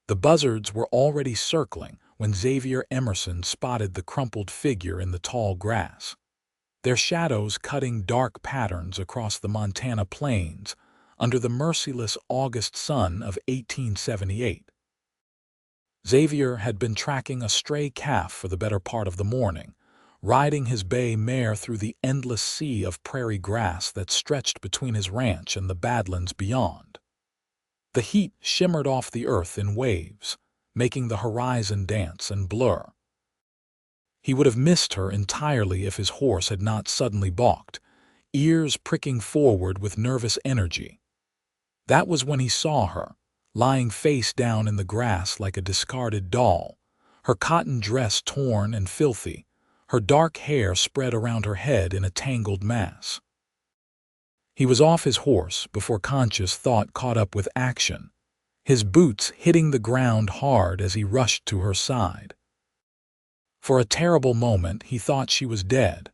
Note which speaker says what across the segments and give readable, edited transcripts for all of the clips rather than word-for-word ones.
Speaker 1: The buzzards were already circling when Xavier Emerson spotted the crumpled figure in the tall grass, their shadows cutting dark patterns across the Montana plains under the merciless August sun of 1878. Xavier had been tracking a stray calf for the better part of the morning, riding his bay mare through the endless sea of prairie grass that stretched between his ranch and the badlands beyond. The heat shimmered off the earth in waves, making the horizon dance and blur. He would have missed her entirely if his horse had not suddenly balked, ears pricking forward with nervous energy. That was when he saw her, lying face down in the grass like a discarded doll, her cotton dress torn and filthy, her dark hair spread around her head in a tangled mass. He was off his horse before conscious thought caught up with action, his boots hitting the ground hard as he rushed to her side. For a terrible moment he thought she was dead,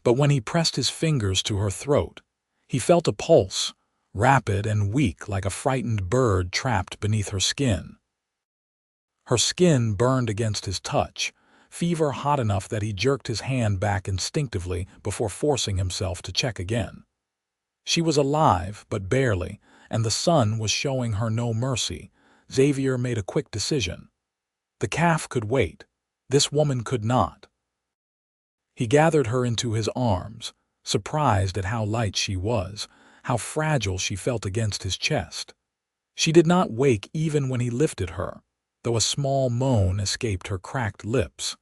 Speaker 1: but when he pressed his fingers to her throat, he felt a pulse, rapid and weak like a frightened bird trapped beneath her skin. Her skin burned against his touch, fever hot enough that he jerked his hand back instinctively before forcing himself to check again. She was alive, but barely, and the sun was showing her no mercy. Xavier made a quick decision. The calf could wait. This woman could not. He gathered her into his arms, surprised at how light she was, how fragile she felt against his chest. She did not wake even when he lifted her, though a small moan escaped her cracked lips.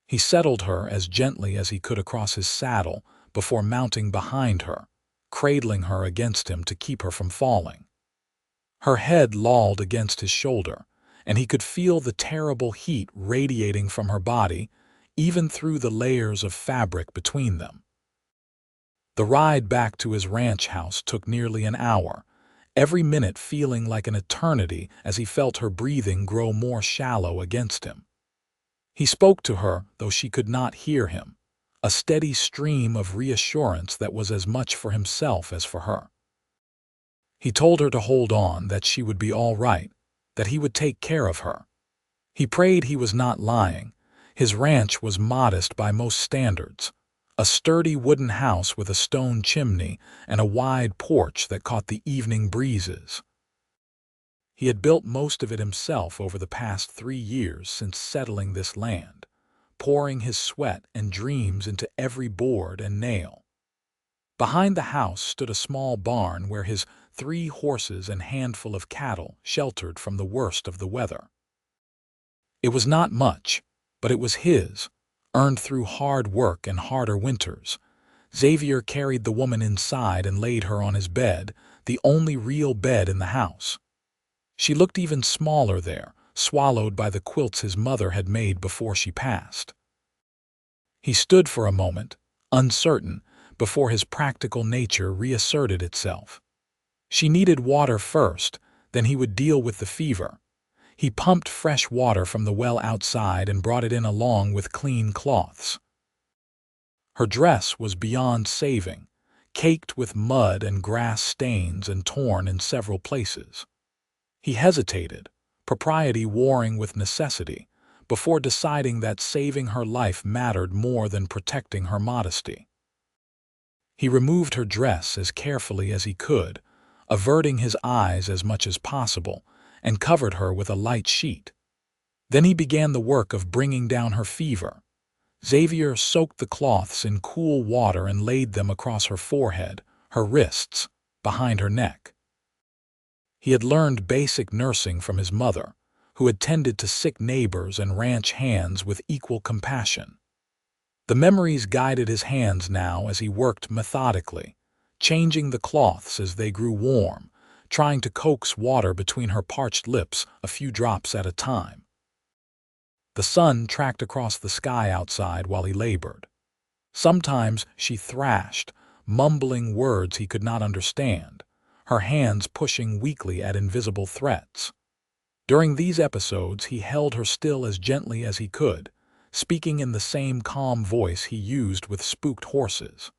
Speaker 1: He settled her as gently as he could across his saddle before mounting behind her, cradling her against him to keep her from falling. Her head lolled against his shoulder, and he could feel the terrible heat radiating from her body, even through the layers of fabric between them. The ride back to his ranch house took nearly an hour, every minute feeling like an eternity as he felt her breathing grow more shallow against him. He spoke to her, though she could not hear him, a steady stream of reassurance that was as much for himself as for her. He told her to hold on, that she would be all right, that he would take care of her. He prayed he was not lying. His ranch was modest by most standards, a sturdy wooden house with a stone chimney and a wide porch that caught the evening breezes. He had built most of it himself over the past 3 years since settling this land, pouring his sweat and dreams into every board and nail. Behind the house stood a small barn where his 3 horses and handful of cattle sheltered from the worst of the weather. It was not much, but it was his, earned through hard work and harder winters. Xavier carried the woman inside and laid her on his bed, the only real bed in the house. She looked even smaller there, swallowed by the quilts his mother had made before she passed. He stood for a moment, uncertain, before his practical nature reasserted itself. She needed water first, then he would deal with the fever. He pumped fresh water from the well outside and brought it in along with clean cloths. Her dress was beyond saving, caked with mud and grass stains and torn in several places. He hesitated, propriety warring with necessity, before deciding that saving her life mattered more than protecting her modesty. He removed her dress as carefully as he could, averting his eyes as much as possible, and covered her with a light sheet. Then he began the work of bringing down her fever. Xavier soaked the cloths in cool water and laid them across her forehead, her wrists, behind her neck. He had learned basic nursing from his mother, who had tended to sick neighbors and ranch hands with equal compassion. The memories guided his hands now as he worked methodically, changing the cloths as they grew warm, trying to coax water between her parched lips a few drops at a time. The sun tracked across the sky outside while he labored. Sometimes she thrashed, mumbling words he could not understand, her hands pushing weakly at invisible threats. During these episodes he held her still as gently as he could, speaking in the same calm voice he used with spooked horses.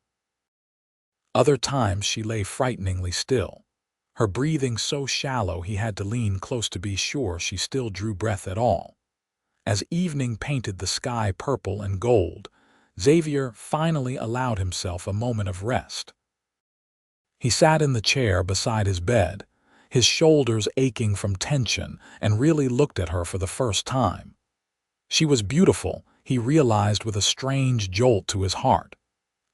Speaker 1: Other times she lay frighteningly still, her breathing so shallow he had to lean close to be sure she still drew breath at all. As evening painted the sky purple and gold, Xavier finally allowed himself a moment of rest. He sat in the chair beside his bed, his shoulders aching from tension, and really looked at her for the first time. She was beautiful, he realized with a strange jolt to his heart.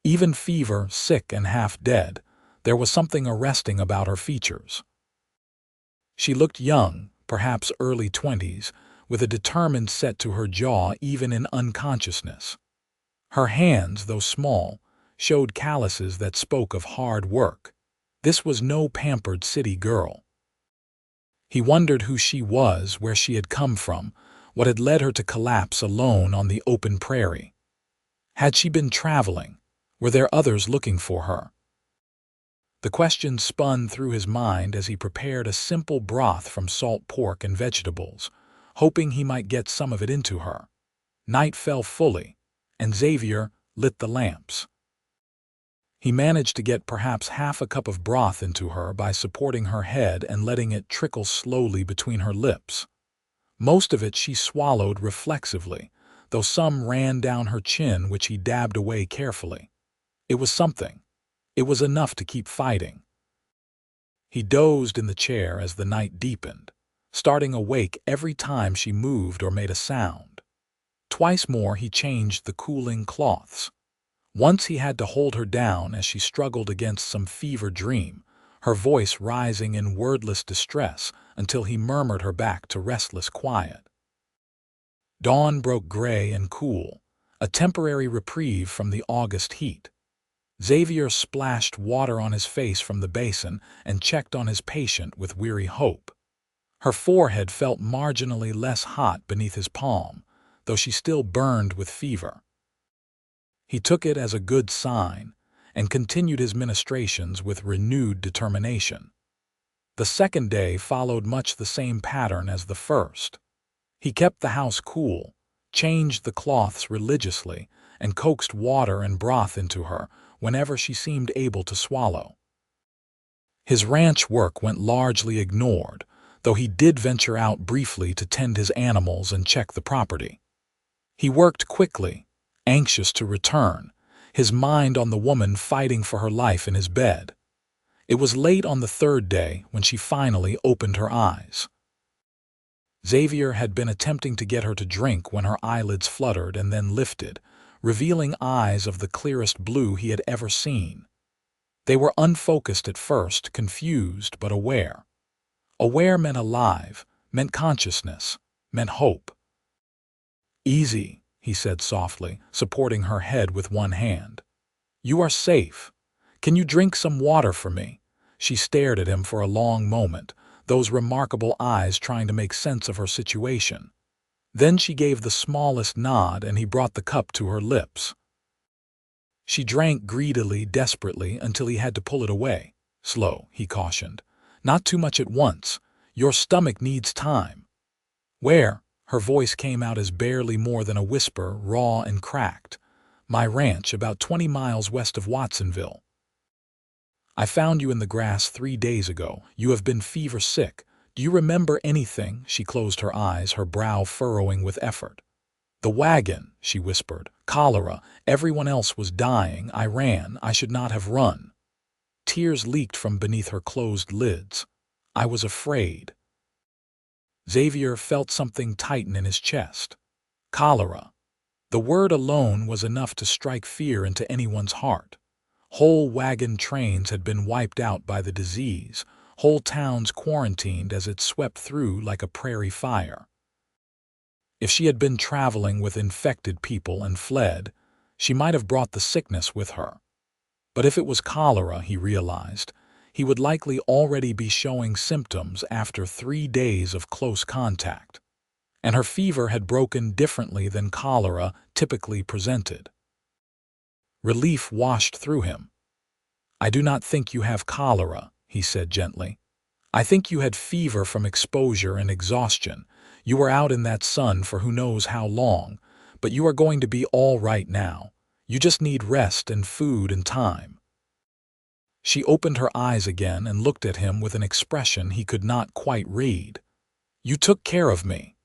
Speaker 1: Even fever, sick and half dead, there was something arresting about her features. She looked young, perhaps early 20s, with a determined set to her jaw even in unconsciousness. Her hands, though small, showed calluses that spoke of hard work. This was no pampered city girl. He wondered who she was, where she had come from, what had led her to collapse alone on the open prairie. Had she been traveling? Were there others looking for her? The question spun through his mind as he prepared a simple broth from salt pork and vegetables, hoping he might get some of it into her. Night fell fully, and Xavier lit the lamps. He managed to get perhaps half a cup of broth into her by supporting her head and letting it trickle slowly between her lips. Most of it she swallowed reflexively, though some ran down her chin which he dabbed away carefully. It was something. It was enough to keep fighting. He dozed in the chair as the night deepened, starting awake every time she moved or made a sound. Twice more he changed the cooling cloths. Once he had to hold her down as she struggled against some fever dream, her voice rising in wordless distress until he murmured her back to restless quiet. Dawn broke gray and cool, a temporary reprieve from the August heat. Xavier splashed water on his face from the basin and checked on his patient with weary hope. Her forehead felt marginally less hot beneath his palm, though she still burned with fever. He took it as a good sign and continued his ministrations with renewed determination. The second day followed much the same pattern as the first. He kept the house cool, changed the cloths religiously, and coaxed water and broth into her whenever she seemed able to swallow. His ranch work went largely ignored, though he did venture out briefly to tend his animals and check the property. He worked quickly, anxious to return, his mind on the woman fighting for her life in his bed. It was late on the third day when she finally opened her eyes. Xavier had been attempting to get her to drink when her eyelids fluttered and then lifted, revealing eyes of the clearest blue he had ever seen. They were unfocused at first, confused but aware. Aware meant alive, meant consciousness, meant hope. "Easy," he said softly, supporting her head with one hand. "You are safe. Can you drink some water for me?" She stared at him for a long moment, those remarkable eyes trying to make sense of her situation. Then she gave the smallest nod and he brought the cup to her lips. She drank greedily, desperately, until he had to pull it away. "Slow," he cautioned. "Not too much at once. Your stomach needs time." "Where?" Her voice came out as barely more than a whisper, raw and cracked. "My ranch, about 20 miles west of Watsonville. I found you in the grass 3 days ago. You have been fever sick. Do you remember anything?" She closed her eyes, her brow furrowing with effort. "The wagon," she whispered. "Cholera. Everyone else was dying. I ran. I should not have run." Tears leaked from beneath her closed lids. "I was afraid." Xavier felt something tighten in his chest. Cholera. The word alone was enough to strike fear into anyone's heart. Whole wagon trains had been wiped out by the disease, whole towns quarantined as it swept through like a prairie fire. If she had been traveling with infected people and fled, she might have brought the sickness with her. But if it was cholera, he realized, he would likely already be showing symptoms after 3 days of close contact. And her fever had broken differently than cholera typically presented. Relief washed through him. "I do not think you have cholera," he said gently. "I think you had fever from exposure and exhaustion. You were out in that sun for who knows how long, but you are going to be all right now. You just need rest and food and time." She opened her eyes again and looked at him with an expression he could not quite read. "You took care of me.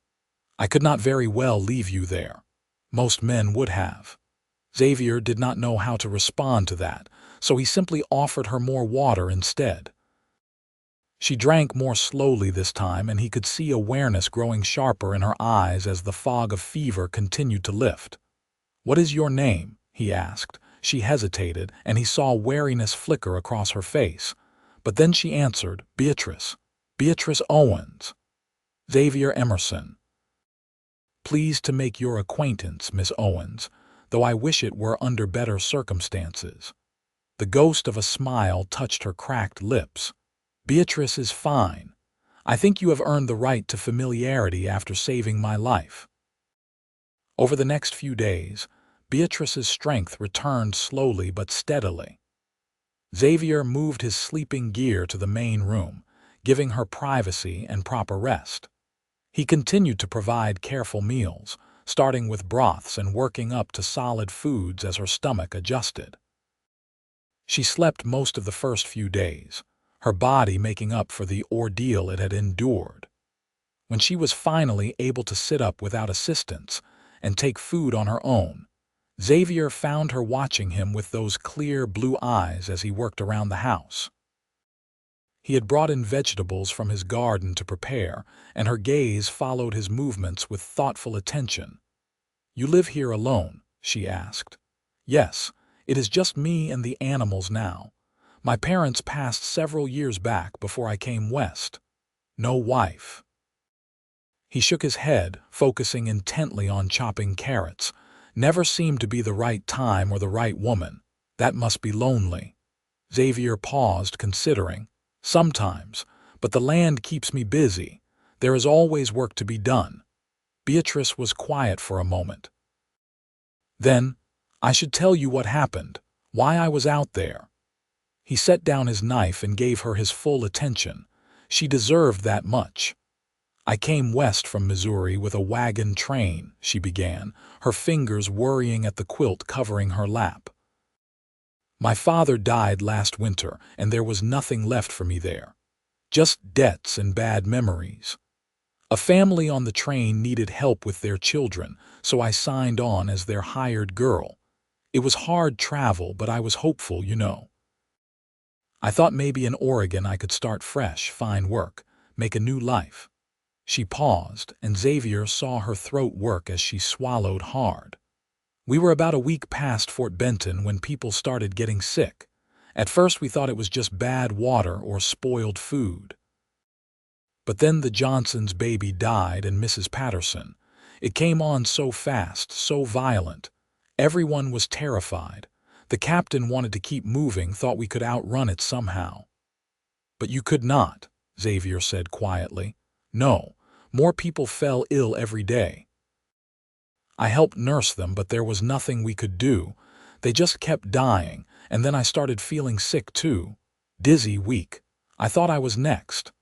Speaker 1: I could not very well leave you there. Most men would have." Xavier did not know how to respond to that, so he simply offered her more water instead. She drank more slowly this time, and he could see awareness growing sharper in her eyes as the fog of fever continued to lift. "What is your name?" he asked. She hesitated, and he saw wariness flicker across her face. But then she answered, "Beatrice. Beatrice Owens." "Xavier Emerson." "Pleased to make your acquaintance, Miss Owens, though I wish it were under better circumstances." The ghost of a smile touched her cracked lips. "Beatrice is fine. I think you have earned the right to familiarity after saving my life." Over the next few days, Beatrice's strength returned slowly but steadily. Xavier moved his sleeping gear to the main room, giving her privacy and proper rest. He continued to provide careful meals, starting with broths and working up to solid foods as her stomach adjusted. She slept most of the first few days, her body making up for the ordeal it had endured. When she was finally able to sit up without assistance and take food on her own, Xavier found her watching him with those clear blue eyes as he worked around the house. He had brought in vegetables from his garden to prepare, and her gaze followed his movements with thoughtful attention. "You live here alone?" she asked. "Yes, it is just me and the animals now. My parents passed several years back before I came west. No wife." He shook his head, focusing intently on chopping carrots. "Never seemed to be the right time or the right woman. That must be lonely." Xavier paused, considering. "Sometimes, but the land keeps me busy. There is always work to be done." Beatrice was quiet for a moment. "Then, I should tell you what happened, why I was out there." He set down his knife and gave her his full attention. She deserved that much. "I came west from Missouri with a wagon train," she began, her fingers worrying at the quilt covering her lap. "My father died last winter, and there was nothing left for me there. Just debts and bad memories. A family on the train needed help with their children, so I signed on as their hired girl. It was hard travel, but I was hopeful, you know. I thought maybe in Oregon I could start fresh, find work, make a new life." She paused, and Xavier saw her throat work as she swallowed hard. "We were about a week past Fort Benton when people started getting sick. At first we thought it was just bad water or spoiled food. But then the Johnsons' baby died and Mrs. Patterson. It came on so fast, so violent. Everyone was terrified. The captain wanted to keep moving, thought we could outrun it somehow." "But you could not," Xavier said quietly. "No, more people fell ill every day. I helped nurse them, but there was nothing we could do. They just kept dying, and then I started feeling sick too. Dizzy, weak. I thought I was next."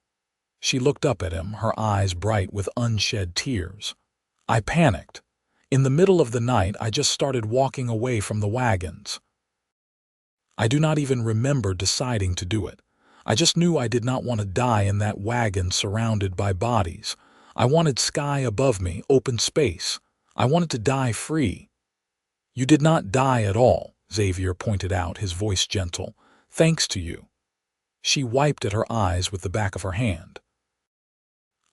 Speaker 1: She looked up at him, her eyes bright with unshed tears. "I panicked. In the middle of the night, I just started walking away from the wagons. I do not even remember deciding to do it. I just knew I did not want to die in that wagon surrounded by bodies. I wanted sky above me, open space. I wanted to die free." "You did not die at all," Xavier pointed out, his voice gentle. "Thanks to you." She wiped at her eyes with the back of her hand.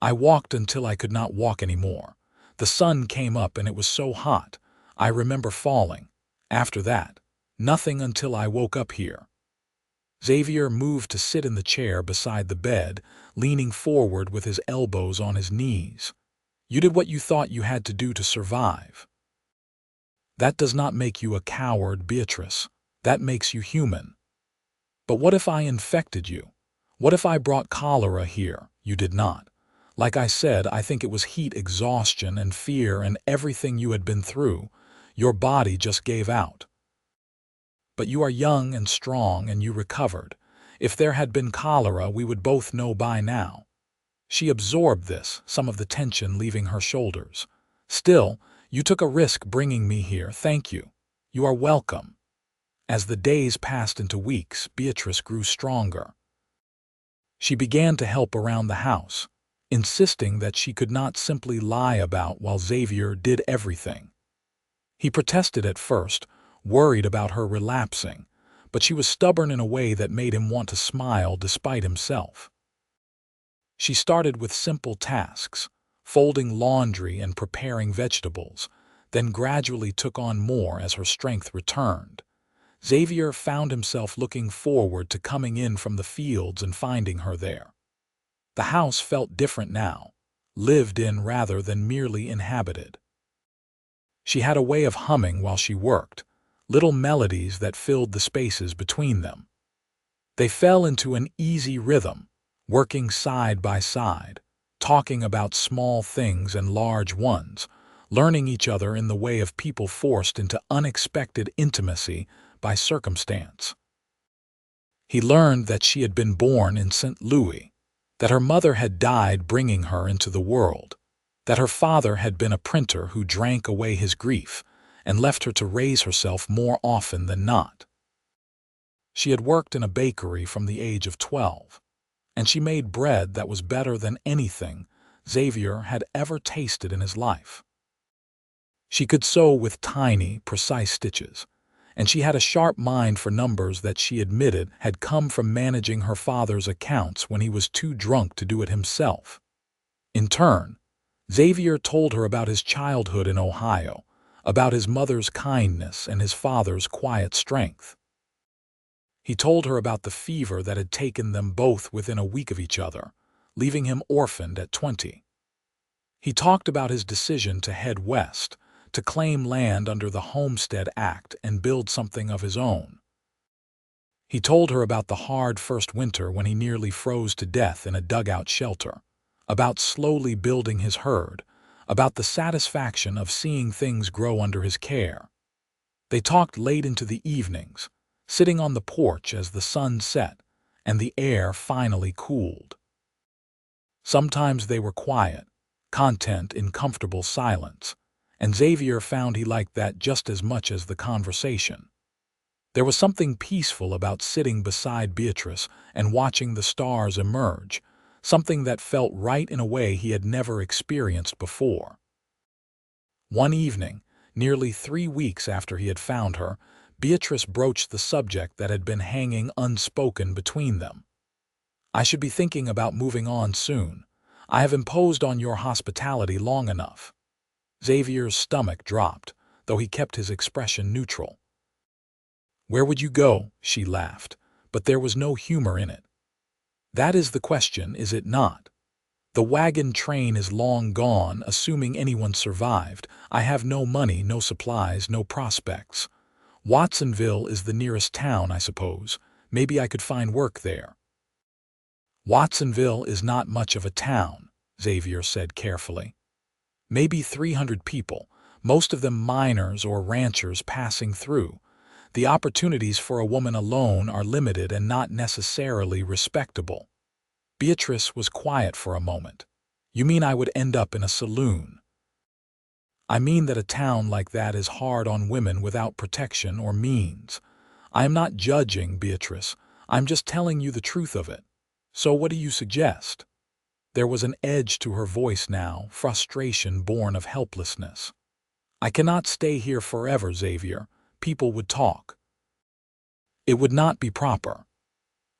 Speaker 1: "I walked until I could not walk anymore. The sun came up and it was so hot. I remember falling. After that, nothing until I woke up here." Xavier moved to sit in the chair beside the bed, leaning forward with his elbows on his knees. "You did what you thought you had to do to survive. That does not make you a coward, Beatrice. That makes you human. But what if I infected you? What if I brought cholera here? You did not. Like I said, I think it was heat exhaustion and fear and everything you had been through. Your body just gave out. But you are young and strong and you recovered. If there had been cholera, we would both know by now." She absorbed this, some of the tension leaving her shoulders. "Still, you took a risk bringing me here. Thank you. You are welcome." As the days passed into weeks, Beatrice grew stronger. She began to help around the house, insisting that she could not simply lie about while Xavier did everything. He protested at first, worried about her relapsing, but she was stubborn in a way that made him want to smile despite himself. She started with simple tasks, folding laundry and preparing vegetables, then gradually took on more as her strength returned. Xavier found himself looking forward to coming in from the fields and finding her there. The house felt different now, lived in rather than merely inhabited. She had a way of humming while she worked, little melodies that filled the spaces between them. They fell into an easy rhythm, working side by side, talking about small things and large ones, learning each other in the way of people forced into unexpected intimacy by circumstance. He learned that she had been born in St. Louis, that her mother had died bringing her into the world, that her father had been a printer who drank away his grief and left her to raise herself more often than not. She had worked in a bakery from the age of 12, and she made bread that was better than anything Xavier had ever tasted in his life. She could sew with tiny, precise stitches, and she had a sharp mind for numbers that she admitted had come from managing her father's accounts when he was too drunk to do it himself. In turn, Xavier told her about his childhood in Ohio, about his mother's kindness and his father's quiet strength. He told her about the fever that had taken them both within a week of each other, leaving him orphaned at 20. He talked about his decision to head west, to claim land under the Homestead Act and build something of his own. He told her about the hard first winter when he nearly froze to death in a dugout shelter, about slowly building his herd, about the satisfaction of seeing things grow under his care. They talked late into the evenings, sitting on the porch as the sun set and the air finally cooled. Sometimes they were quiet, content in comfortable silence, and Xavier found he liked that just as much as the conversation. There was something peaceful about sitting beside Beatrice and watching the stars emerge, something that felt right in a way he had never experienced before. One evening, nearly 3 weeks after he had found her, Beatrice broached the subject that had been hanging unspoken between them. "I should be thinking about moving on soon. I have imposed on your hospitality long enough." Xavier's stomach dropped, though he kept his expression neutral. "Where would you go?" she laughed, but there was no humor in it. "That is the question, is it not? The wagon train is long gone, assuming anyone survived. I have no money, no supplies, no prospects. Watsonville is the nearest town, I suppose. Maybe I could find work there." "Watsonville is not much of a town," Xavier said carefully. "Maybe 300 people, most of them miners or ranchers passing through. The opportunities for a woman alone are limited and not necessarily respectable." Beatrice was quiet for a moment. "You mean I would end up in a saloon?" "I mean that a town like that is hard on women without protection or means. I am not judging, Beatrice. I'm just telling you the truth of it. So what do you suggest?" There was an edge to her voice now, frustration born of helplessness. "I cannot stay here forever, Xavier. People would talk. It would not be proper.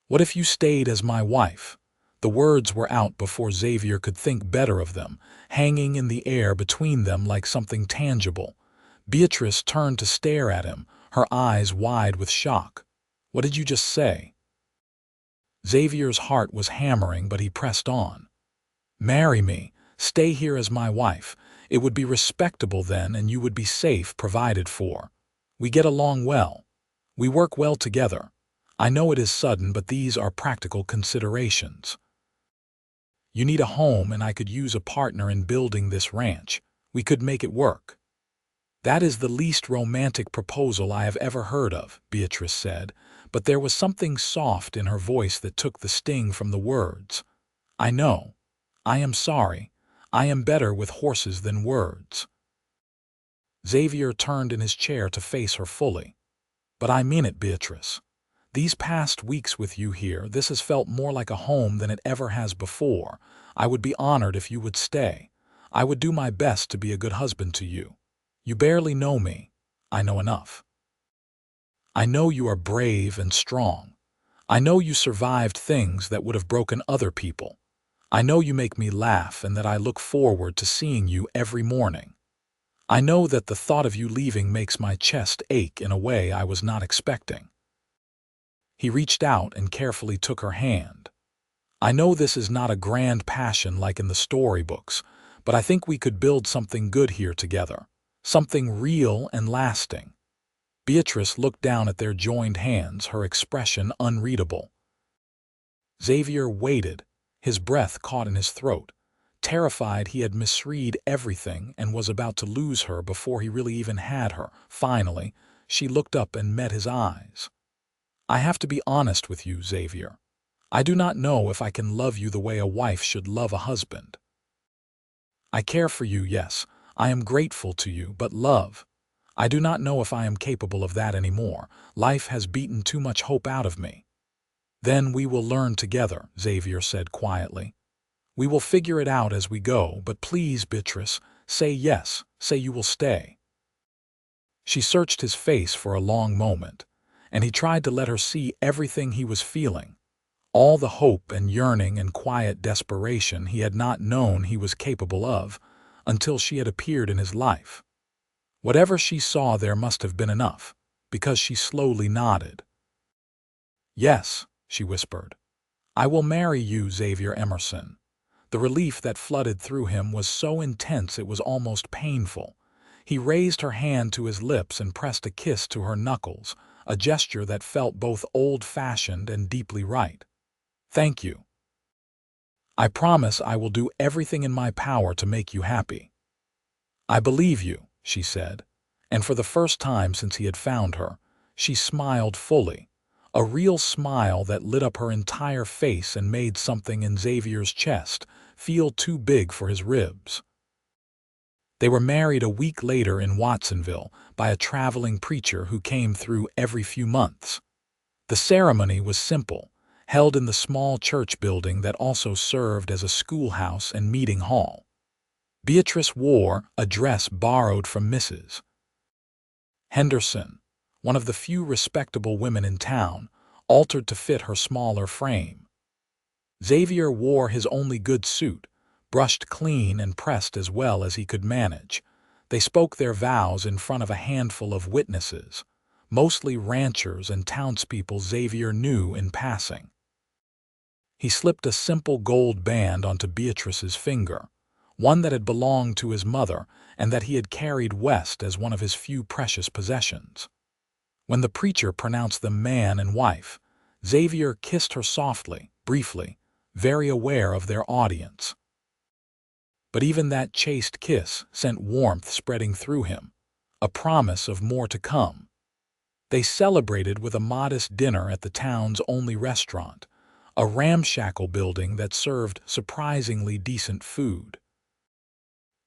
Speaker 1: What if you stayed as my wife?" The words were out before Xavier could think better of them, hanging in the air between them like something tangible. Beatrice turned to stare at him, her eyes wide with shock. "What did you just say?" Xavier's heart was hammering, but he pressed on. "Marry me. Stay here as my wife. It would be respectable then, and you would be safe, provided for. We get along well. We work well together. I know it is sudden, but these are practical considerations. You need a home, and I could use a partner in building this ranch. We could make it work." "That is the least romantic proposal I have ever heard of," Beatrice said, but there was something soft in her voice that took the sting from the words. "I know. I am sorry. I am better with horses than words." Xavier turned in his chair to face her fully. But I mean it, Beatrice. These past weeks with you here, this has felt more like a home than it ever has before. I would be honored if you would stay. I would do my best to be a good husband to you. You barely know me. I know enough. I know you are brave and strong. I know you survived things that would have broken other people. I know you make me laugh and that I look forward to seeing you every morning. I know that the thought of you leaving makes my chest ache in a way I was not expecting. He reached out and carefully took her hand. I know this is not a grand passion like in the storybooks, but I think we could build something good here together, something real and lasting. Beatrice looked down at their joined hands, her expression unreadable. Xavier waited, his breath caught in his throat, terrified he had misread everything and was about to lose her before he really even had her. Finally, she looked up and met his eyes. I have to be honest with you, Xavier. I do not know if I can love you the way a wife should love a husband. I care for you, yes. I am grateful to you, but love, I do not know if I am capable of that anymore. Life has beaten too much hope out of me. Then we will learn together, Xavier said quietly. We will figure it out as we go, but please, Beatrice, say yes, say you will stay. She searched his face for a long moment, and he tried to let her see everything he was feeling, all the hope and yearning and quiet desperation he had not known he was capable of until she had appeared in his life. Whatever she saw there must have been enough, because she slowly nodded. Yes, she whispered. I will marry you, Xavier Emerson. The relief that flooded through him was so intense it was almost painful. He raised her hand to his lips and pressed a kiss to her knuckles, a gesture that felt both old-fashioned and deeply right. Thank you. I promise I will do everything in my power to make you happy. I believe you, she said, and for the first time since he had found her, she smiled fully, a real smile that lit up her entire face and made something in Xavier's chest feel too big for his ribs. They were married a week later in Watsonville by a traveling preacher who came through every few months. The ceremony was simple, held in the small church building that also served as a schoolhouse and meeting hall. Beatrice wore a dress borrowed from Mrs. Henderson, one of the few respectable women in town, altered to fit her smaller frame. Xavier wore his only good suit, brushed clean and pressed as well as he could manage. They spoke their vows in front of a handful of witnesses, mostly ranchers and townspeople Xavier knew in passing. He slipped a simple gold band onto Beatrice's finger, one that had belonged to his mother and that he had carried west as one of his few precious possessions. When the preacher pronounced them man and wife, Xavier kissed her softly, briefly, very aware of their audience. But even that chaste kiss sent warmth spreading through him, a promise of more to come. They celebrated with a modest dinner at the town's only restaurant, a ramshackle building that served surprisingly decent food.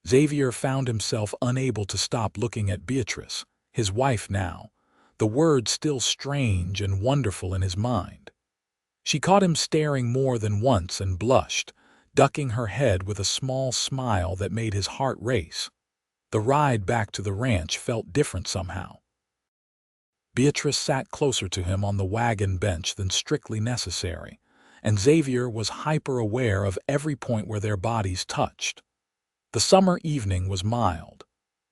Speaker 1: Xavier found himself unable to stop looking at Beatrice, his wife now, the word still strange and wonderful in his mind. She caught him staring more than once and blushed, ducking her head with a small smile that made his heart race. The ride back to the ranch felt different somehow. Beatrice sat closer to him on the wagon bench than strictly necessary, and Xavier was hyper-aware of every point where their bodies touched. The summer evening was mild,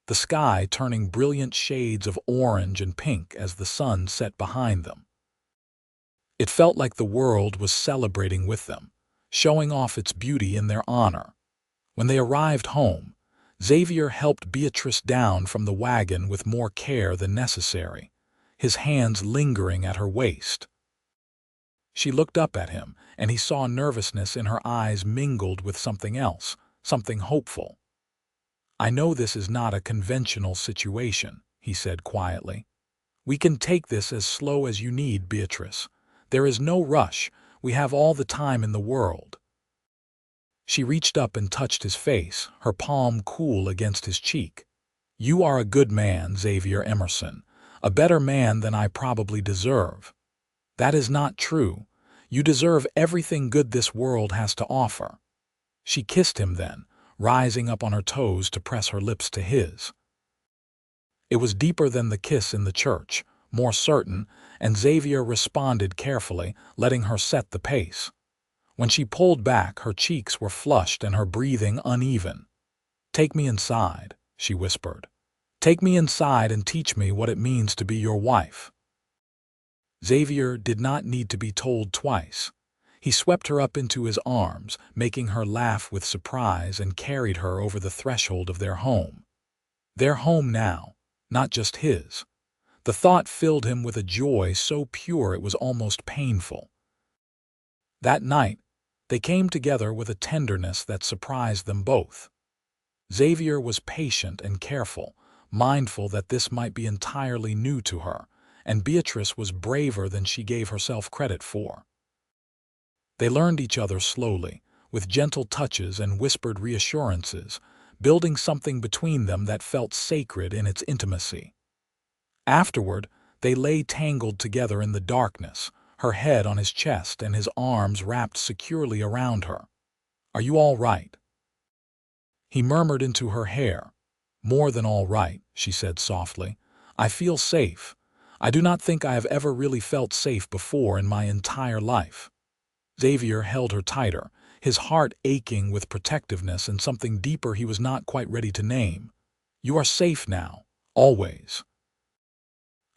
Speaker 1: the sky turning brilliant shades of orange and pink as the sun set behind them. It felt like the world was celebrating with them, showing off its beauty in their honor. When they arrived home, Xavier helped Beatrice down from the wagon with more care than necessary, his hands lingering at her waist. She looked up at him, and he saw nervousness in her eyes mingled with something else, something hopeful. I know this is not a conventional situation, he said quietly. We can take this as slow as you need, Beatrice. There is no rush. We have all the time in the world. She reached up and touched his face, her palm cool against his cheek. You are a good man, Xavier Emerson, a better man than I probably deserve. That is not true. You deserve everything good this world has to offer." She kissed him then, rising up on her toes to press her lips to his. It was deeper than the kiss in the church, more certain, and Xavier responded carefully, letting her set the pace. When she pulled back, her cheeks were flushed and her breathing uneven. "Take me inside," she whispered. "Take me inside and teach me what it means to be your wife." Xavier did not need to be told twice. He swept her up into his arms, making her laugh with surprise, and carried her over the threshold of their home. Their home now, not just his. The thought filled him with a joy so pure it was almost painful. That night, they came together with a tenderness that surprised them both. Xavier was patient and careful, mindful that this might be entirely new to her, and Beatrice was braver than she gave herself credit for. They learned each other slowly, with gentle touches and whispered reassurances, building something between them that felt sacred in its intimacy. Afterward, they lay tangled together in the darkness, her head on his chest and his arms wrapped securely around her. "Are you all right?" He murmured into her hair. "More than all right," she said softly. "I feel safe. I do not think I have ever really felt safe before in my entire life." Xavier held her tighter, his heart aching with protectiveness and something deeper he was not quite ready to name. "You are safe now, always.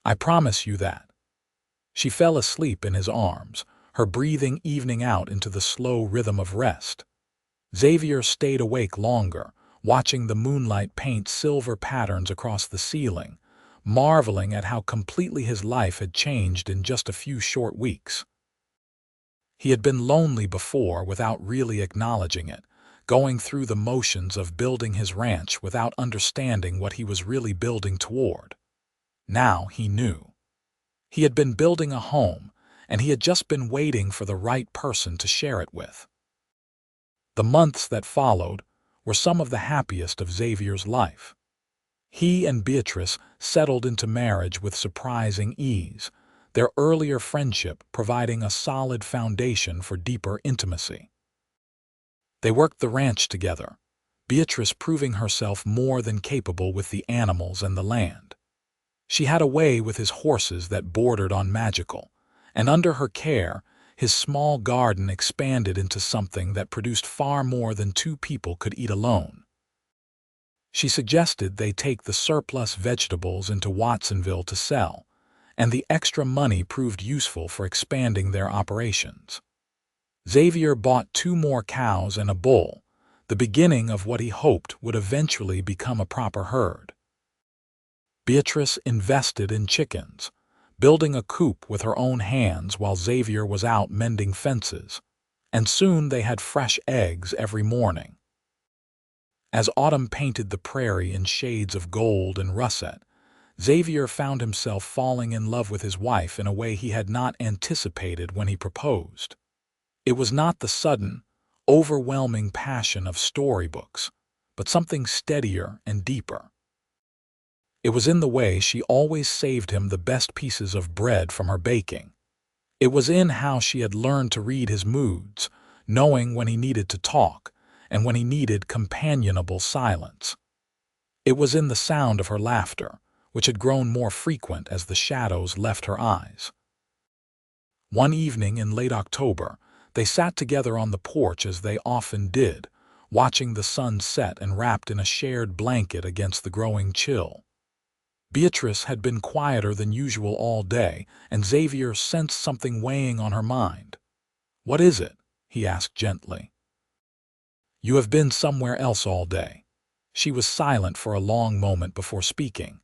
Speaker 1: I promise you that." She fell asleep in his arms, her breathing evening out into the slow rhythm of rest. Xavier stayed awake longer, watching the moonlight paint silver patterns across the ceiling, marveling at how completely his life had changed in just a few short weeks. He had been lonely before without really acknowledging it, going through the motions of building his ranch without understanding what he was really building toward. Now he knew. He had been building a home, and he had just been waiting for the right person to share it with. The months that followed were some of the happiest of Xavier's life. He and Beatrice settled into marriage with surprising ease, their earlier friendship providing a solid foundation for deeper intimacy. They worked the ranch together, Beatrice proving herself more than capable with the animals and the land. She had a way with his horses that bordered on magical, and under her care, his small garden expanded into something that produced far more than two people could eat alone. She suggested they take the surplus vegetables into Watsonville to sell, and the extra money proved useful for expanding their operations. Xavier bought 2 more cows and a bull, the beginning of what he hoped would eventually become a proper herd. Beatrice invested in chickens, building a coop with her own hands while Xavier was out mending fences, and soon they had fresh eggs every morning. As autumn painted the prairie in shades of gold and russet, Xavier found himself falling in love with his wife in a way he had not anticipated when he proposed. It was not the sudden, overwhelming passion of storybooks, but something steadier and deeper. It was in the way she always saved him the best pieces of bread from her baking. It was in how she had learned to read his moods, knowing when he needed to talk and when he needed companionable silence. It was in the sound of her laughter, which had grown more frequent as the shadows left her eyes. One evening in late October, they sat together on the porch as they often did, watching the sun set and wrapped in a shared blanket against the growing chill. Beatrice had been quieter than usual all day, and Xavier sensed something weighing on her mind. "What is it?" he asked gently. "You have been somewhere else all day." She was silent for a long moment before speaking.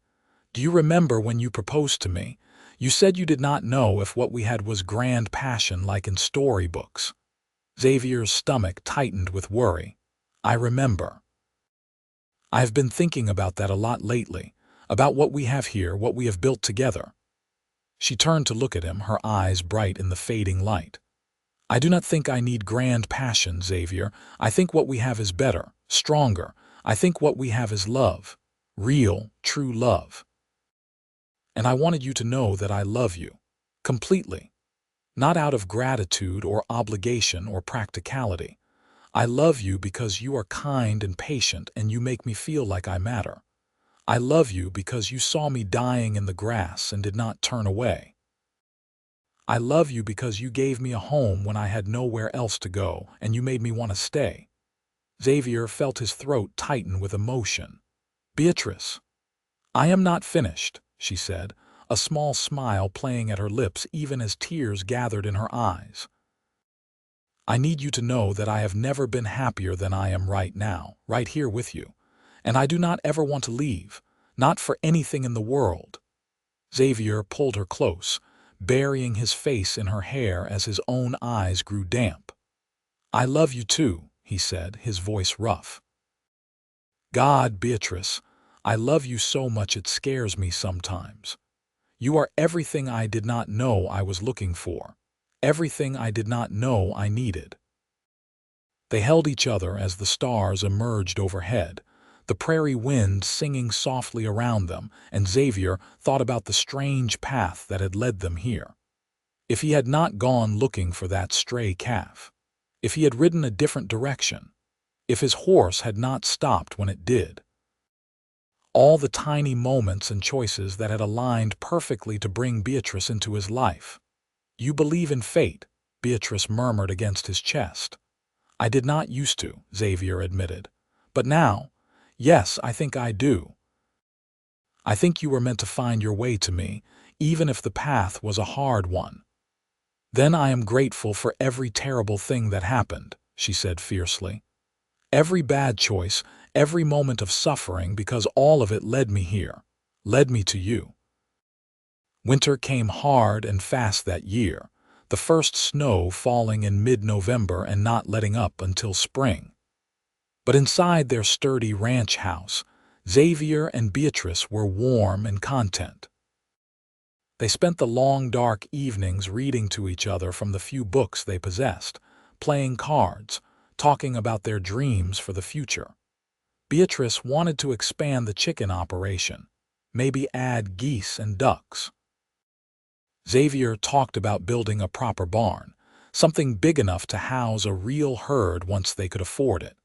Speaker 1: "Do you remember when you proposed to me? You said you did not know if what we had was grand passion like in storybooks." Xavier's stomach tightened with worry. "I remember. I have been thinking about that a lot lately, about what we have here, what we have built together." She turned to look at him, her eyes bright in the fading light. "I do not think I need grand passion, Xavier. I think what we have is better, stronger. I think what we have is love. Real, true love." And I wanted you to know that I love you. Completely. Not out of gratitude or obligation or practicality. I love you because you are kind and patient and you make me feel like I matter. I love you because you saw me dying in the grass and did not turn away. I love you because you gave me a home when I had nowhere else to go and you made me want to stay. Xavier felt his throat tighten with emotion. Beatrice. I am not finished, she said, a small smile playing at her lips even as tears gathered in her eyes. I need you to know that I have never been happier than I am right now, right here with you. And I do not ever want to leave, not for anything in the world. Xavier pulled her close, burying his face in her hair as his own eyes grew damp. I love you too, he said, his voice rough. God, Beatrice, I love you so much it scares me sometimes. You are everything I did not know I was looking for, everything I did not know I needed. They held each other as the stars emerged overhead, the prairie wind singing softly around them, and Xavier thought about the strange path that had led them here. If he had not gone looking for that stray calf, if he had ridden a different direction, if his horse had not stopped when it did. All the tiny moments and choices that had aligned perfectly to bring Beatrice into his life. You believe in fate, Beatrice murmured against his chest. I did not used to, Xavier admitted. But now, yes, I think I do. I think you were meant to find your way to me, even if the path was a hard one. Then I am grateful for every terrible thing that happened, she said fiercely. Every bad choice, every moment of suffering, because all of it led me here, led me to you. Winter came hard and fast that year, the first snow falling in mid-November and not letting up until spring. But inside their sturdy ranch house, Xavier and Beatrice were warm and content. They spent the long, dark evenings reading to each other from the few books they possessed, playing cards, talking about their dreams for the future. Beatrice wanted to expand the chicken operation, maybe add geese and ducks. Xavier talked about building a proper barn, something big enough to house a real herd once they could afford it.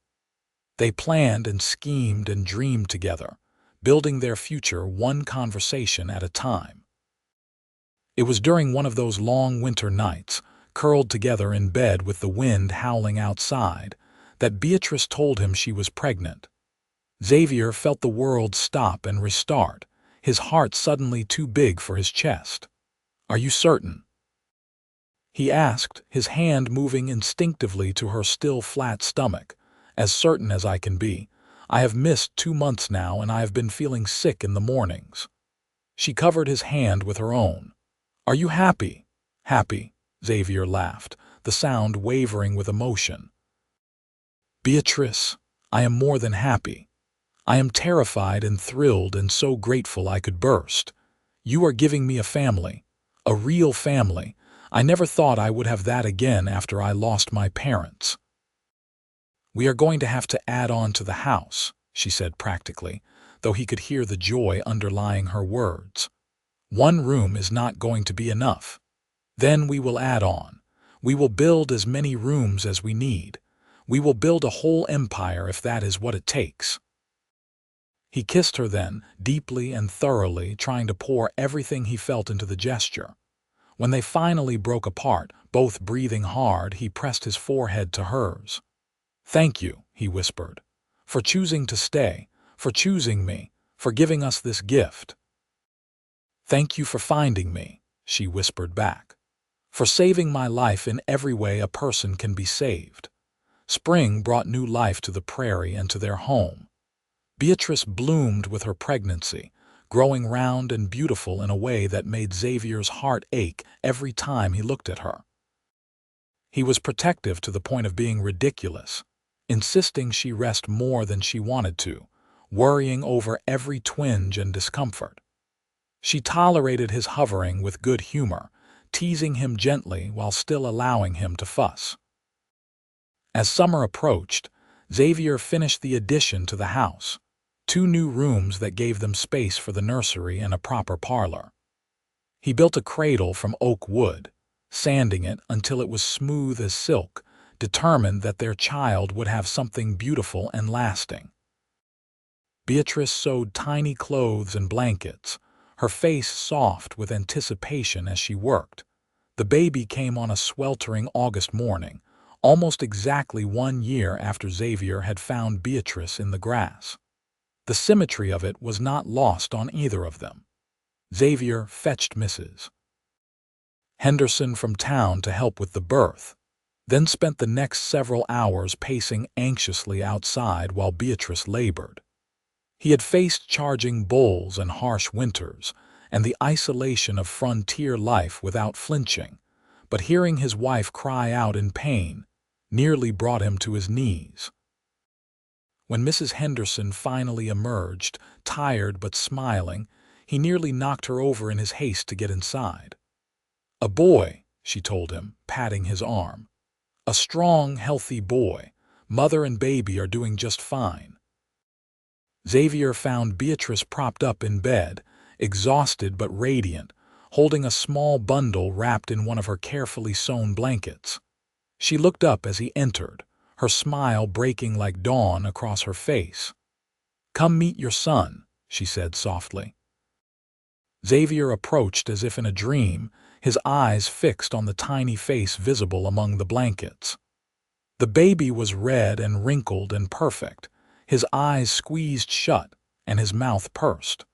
Speaker 1: They planned and schemed and dreamed together, building their future one conversation at a time. It was during one of those long winter nights, curled together in bed with the wind howling outside, that Beatrice told him she was pregnant. Xavier felt the world stop and restart, his heart suddenly too big for his chest. Are you certain? He asked, his hand moving instinctively to her still flat stomach. As certain as I can be. I have missed 2 months now and I have been feeling sick in the mornings. She covered his hand with her own. Are you happy? Happy, Xavier laughed, the sound wavering with emotion. Beatrice, I am more than happy. I am terrified and thrilled and so grateful I could burst. You are giving me a family, a real family. I never thought I would have that again after I lost my parents. We are going to have to add on to the house, she said practically, though he could hear the joy underlying her words. 1 room is not going to be enough. Then we will add on. We will build as many rooms as we need. We will build a whole empire if that is what it takes. He kissed her then, deeply and thoroughly, trying to pour everything he felt into the gesture. When they finally broke apart, both breathing hard, he pressed his forehead to hers. Thank you, he whispered, for choosing to stay, for choosing me, for giving us this gift. Thank you for finding me, she whispered back, for saving my life in every way a person can be saved. Spring brought new life to the prairie and to their home. Beatrice bloomed with her pregnancy, growing round and beautiful in a way that made Xavier's heart ache every time he looked at her. He was protective to the point of being ridiculous, insisting she rest more than she wanted to, worrying over every twinge and discomfort. She tolerated his hovering with good humor, teasing him gently while still allowing him to fuss. As summer approached, Xavier finished the addition to the house, 2 new rooms that gave them space for the nursery and a proper parlor. He built a cradle from oak wood, sanding it until it was smooth as silk, determined that their child would have something beautiful and lasting. Beatrice sewed tiny clothes and blankets, her face soft with anticipation as she worked. The baby came on a sweltering August morning, almost exactly 1 year after Xavier had found Beatrice in the grass. The symmetry of it was not lost on either of them. Xavier fetched Mrs. Henderson from town to help with the birth, then spent the next several hours pacing anxiously outside while Beatrice labored. He had faced charging bulls and harsh winters, and the isolation of frontier life without flinching, but hearing his wife cry out in pain nearly brought him to his knees. When Mrs. Henderson finally emerged, tired but smiling, he nearly knocked her over in his haste to get inside. "A boy," she told him, patting his arm. "A strong, healthy boy. Mother and baby are doing just fine." Xavier found Beatrice propped up in bed, exhausted but radiant, holding a small bundle wrapped in one of her carefully sewn blankets. She looked up as he entered, her smile breaking like dawn across her face. "Come meet your son," she said softly. Xavier approached as if in a dream, his eyes fixed on the tiny face visible among the blankets. The baby was red and wrinkled and perfect, his eyes squeezed shut and his mouth pursed.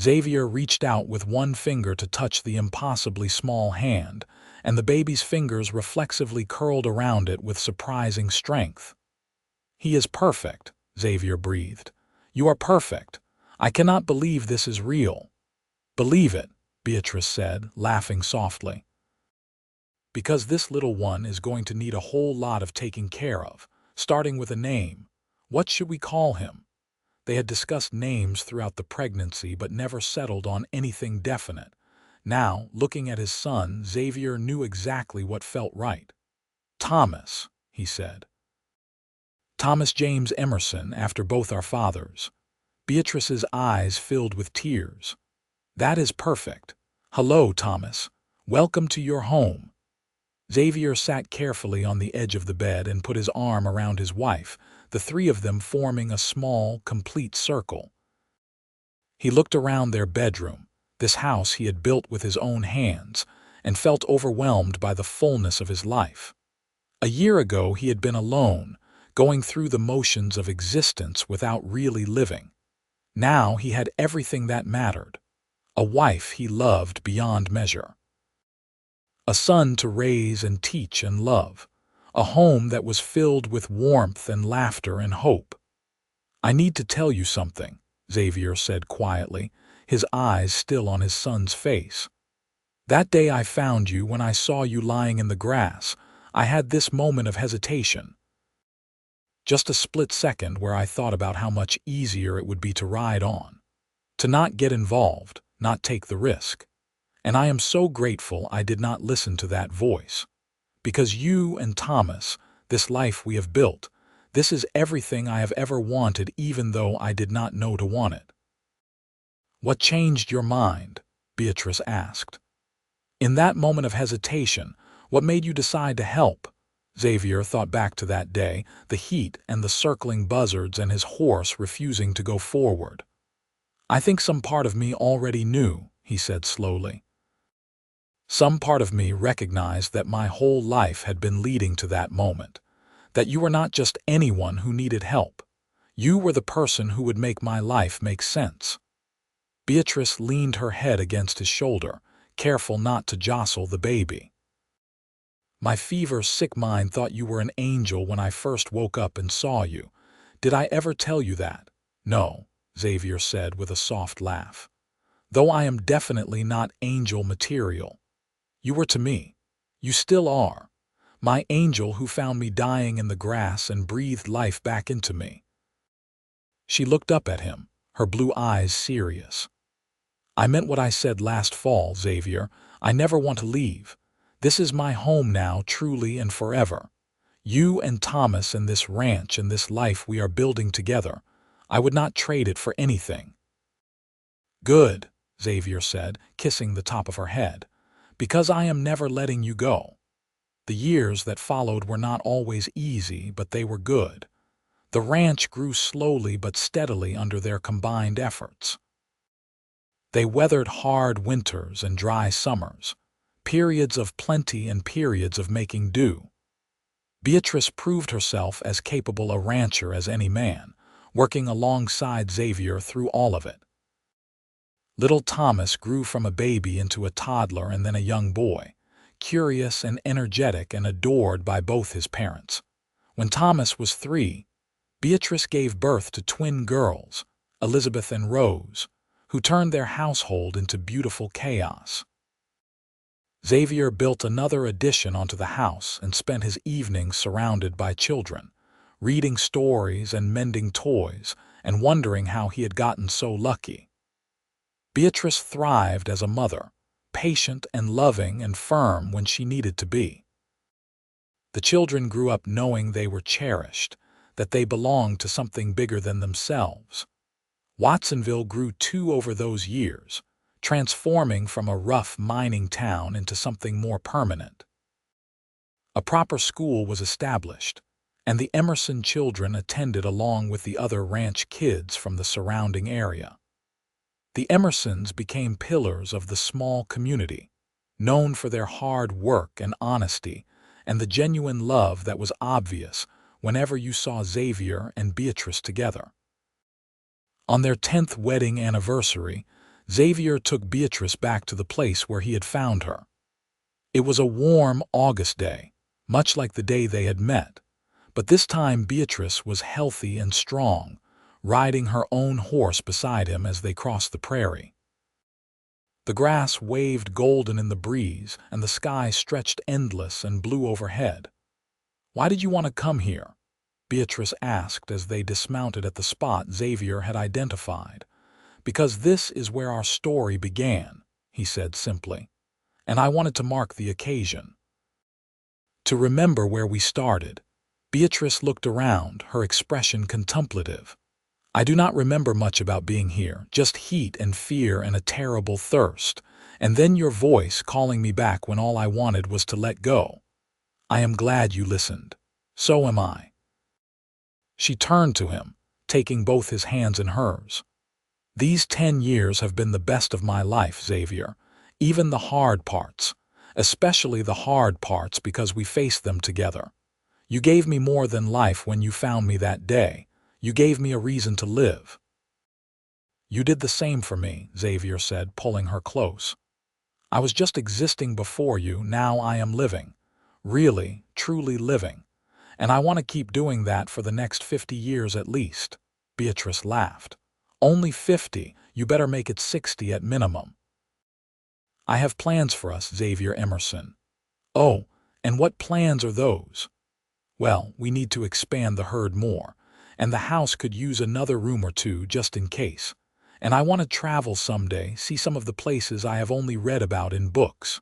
Speaker 1: Xavier reached out with one finger to touch the impossibly small hand, and the baby's fingers reflexively curled around it with surprising strength. "He is perfect," Xavier breathed. "You are perfect. I cannot believe this is real." "Believe it," Beatrice said, laughing softly. "Because this little one is going to need a whole lot of taking care of, starting with a name. What should we call him?" They had discussed names throughout the pregnancy but never settled on anything definite. Now, looking at his son, Xavier knew exactly what felt right. "Thomas," he said. "Thomas James Emerson, after both our fathers." Beatrice's eyes filled with tears. "That is perfect. Hello, Thomas. Welcome to your home." Xavier sat carefully on the edge of the bed and put his arm around his wife, the three of them forming a small, complete circle. He looked around their bedroom, this house he had built with his own hands, and felt overwhelmed by the fullness of his life. A year ago he had been alone, going through the motions of existence without really living. Now he had everything that mattered. A wife he loved beyond measure. A son to raise and teach and love. A home that was filled with warmth and laughter and hope. "I need to tell you something," Xavier said quietly, his eyes still on his son's face. "That day I found you, when I saw you lying in the grass, I had this moment of hesitation. Just a split second where I thought about how much easier it would be to ride on. To not get involved, not take the risk. And I am so grateful I did not listen to that voice. Because you and Thomas, this life we have built, this is everything I have ever wanted, even though I did not know to want it." "What changed your mind?" Beatrice asked. "In that moment of hesitation, what made you decide to help?" Xavier thought back to that day, the heat and the circling buzzards and his horse refusing to go forward. "I think some part of me already knew," he said slowly. "Some part of me recognized that my whole life had been leading to that moment, that you were not just anyone who needed help. You were the person who would make my life make sense." Beatrice leaned her head against his shoulder, careful not to jostle the baby. "My fever-sick mind thought you were an angel when I first woke up and saw you. Did I ever tell you that?" "No," Xavier said with a soft laugh. "Though I am definitely not angel material. You were to me. You still are. My angel who found me dying in the grass and breathed life back into me." She looked up at him, her blue eyes serious. "I meant what I said last fall, Xavier. I never want to leave. This is my home now, truly and forever. You and Thomas and this ranch and this life we are building together. I would not trade it for anything." "Good," Xavier said, kissing the top of her head, "because I am never letting you go." The years that followed were not always easy, but they were good. The ranch grew slowly but steadily under their combined efforts. They weathered hard winters and dry summers, periods of plenty and periods of making do. Beatrice proved herself as capable a rancher as any man, working alongside Xavier through all of it. Little Thomas grew from a baby into a toddler and then a young boy, curious and energetic and adored by both his parents. When Thomas was 3, Beatrice gave birth to twin girls, Elizabeth and Rose, who turned their household into beautiful chaos. Xavier built another addition onto the house and spent his evenings surrounded by children, reading stories and mending toys and wondering how he had gotten so lucky. Beatrice thrived as a mother, patient and loving and firm when she needed to be. The children grew up knowing they were cherished, that they belonged to something bigger than themselves. Watsonville grew too over those years, transforming from a rough mining town into something more permanent. A proper school was established, and the Emerson children attended along with the other ranch kids from the surrounding area. The Emersons became pillars of the small community, known for their hard work and honesty and the genuine love that was obvious whenever you saw Xavier and Beatrice together. On their 10th wedding anniversary, Xavier took Beatrice back to the place where he had found her. It was a warm August day, much like the day they had met, but this time Beatrice was healthy and strong, riding her own horse beside him as they crossed the prairie. The grass waved golden in the breeze, and the sky stretched endless and blue overhead. "Why did you want to come here?" Beatrice asked as they dismounted at the spot Xavier had identified. "Because this is where our story began," he said simply, "and I wanted to mark the occasion. To remember where we started." Beatrice looked around, her expression contemplative. "I do not remember much about being here, just heat and fear and a terrible thirst, and then your voice calling me back when all I wanted was to let go. I am glad you listened. So am I." She turned to him, taking both his hands in hers. "These 10 years have been the best of my life, Xavier, even the hard parts, especially the hard parts because we faced them together. You gave me more than life when you found me that day. You gave me a reason to live." "You did the same for me," Xavier said, pulling her close. "I was just existing before you, now I am living. Really, truly living. And I want to keep doing that for the next 50 years at least." Beatrice laughed. "Only 50, you better make it 60 at minimum." "I have plans for us, Xavier Emerson." "Oh, and what plans are those?" "Well, we need to expand the herd more, and the house could use another room or two just in case. And I want to travel someday, see some of the places I have only read about in books.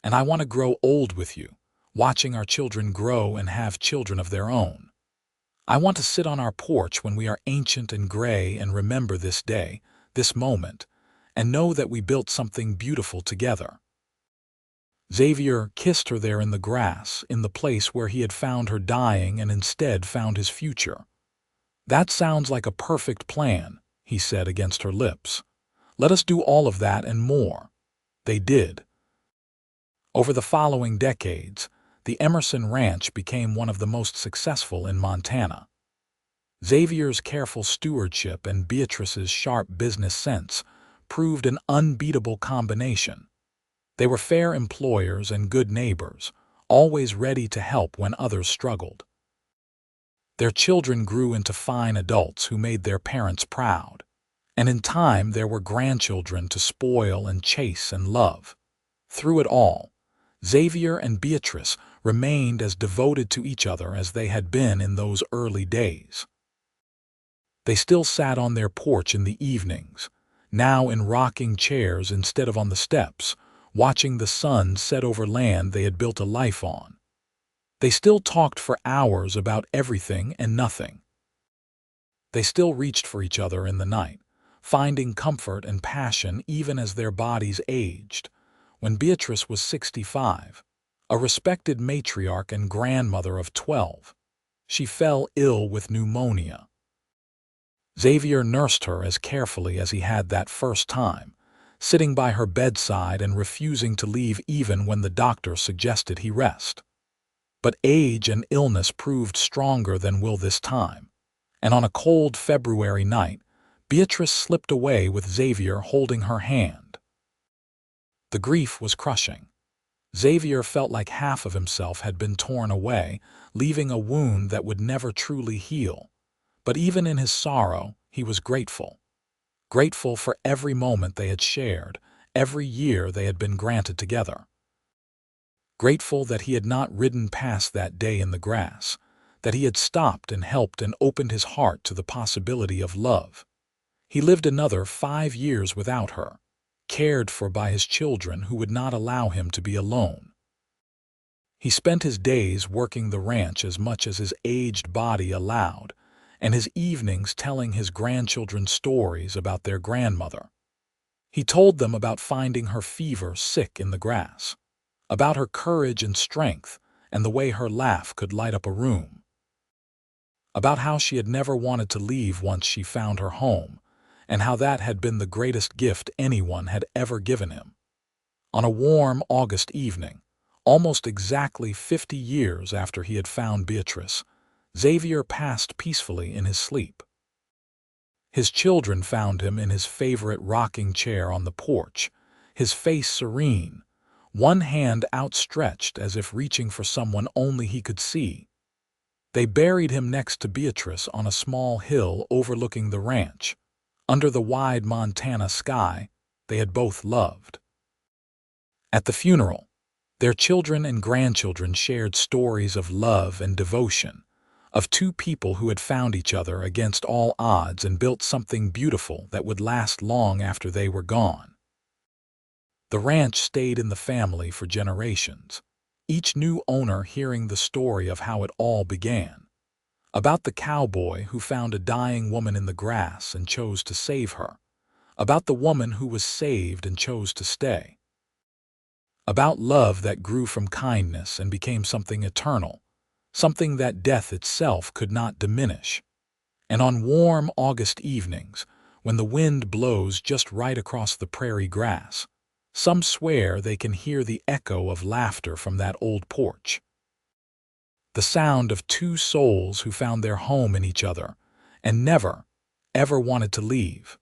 Speaker 1: And I want to grow old with you, watching our children grow and have children of their own. I want to sit on our porch when we are ancient and gray and remember this day, this moment, and know that we built something beautiful together." Xavier kissed her there in the grass, in the place where he had found her dying and instead found his future. "That sounds like a perfect plan," he said against her lips. "Let us do all of that and more." They did. Over the following decades, the Emerson Ranch became one of the most successful in Montana. Xavier's careful stewardship and Beatrice's sharp business sense proved an unbeatable combination. They were fair employers and good neighbors, always ready to help when others struggled. Their children grew into fine adults who made their parents proud, and in time there were grandchildren to spoil and chase and love. Through it all, Xavier and Beatrice remained as devoted to each other as they had been in those early days. They still sat on their porch in the evenings, now in rocking chairs instead of on the steps, watching the sun set over land they had built a life on. They still talked for hours about everything and nothing. They still reached for each other in the night, finding comfort and passion even as their bodies aged. When Beatrice was 65, a respected matriarch and grandmother of 12, she fell ill with pneumonia. Xavier nursed her as carefully as he had that first time, sitting by her bedside and refusing to leave even when the doctor suggested he rest. But age and illness proved stronger than will this time, and on a cold February night, Beatrice slipped away with Xavier holding her hand. The grief was crushing. Xavier felt like half of himself had been torn away, leaving a wound that would never truly heal. But even in his sorrow, he was grateful. Grateful for every moment they had shared, every year they had been granted together. Grateful that he had not ridden past that day in the grass, that he had stopped and helped and opened his heart to the possibility of love. He lived another 5 years without her, cared for by his children who would not allow him to be alone. He spent his days working the ranch as much as his aged body allowed, and his evenings telling his grandchildren stories about their grandmother. He told them about finding her fever sick in the grass, about her courage and strength and the way her laugh could light up a room, about how she had never wanted to leave once she found her home, and how that had been the greatest gift anyone had ever given him. On a warm August evening, almost exactly 50 years after he had found Beatrice, Xavier passed peacefully in his sleep. His children found him in his favorite rocking chair on the porch, his face serene, one hand outstretched as if reaching for someone only he could see. They buried him next to Beatrice on a small hill overlooking the ranch, under the wide Montana sky they had both loved. At the funeral, their children and grandchildren shared stories of love and devotion, of two people who had found each other against all odds and built something beautiful that would last long after they were gone. The ranch stayed in the family for generations, each new owner hearing the story of how it all began. About the cowboy who found a dying woman in the grass and chose to save her. About the woman who was saved and chose to stay. About love that grew from kindness and became something eternal, something that death itself could not diminish. And on warm August evenings, when the wind blows just right across the prairie grass, some swear they can hear the echo of laughter from that old porch. The sound of two souls who found their home in each other and never, ever wanted to leave.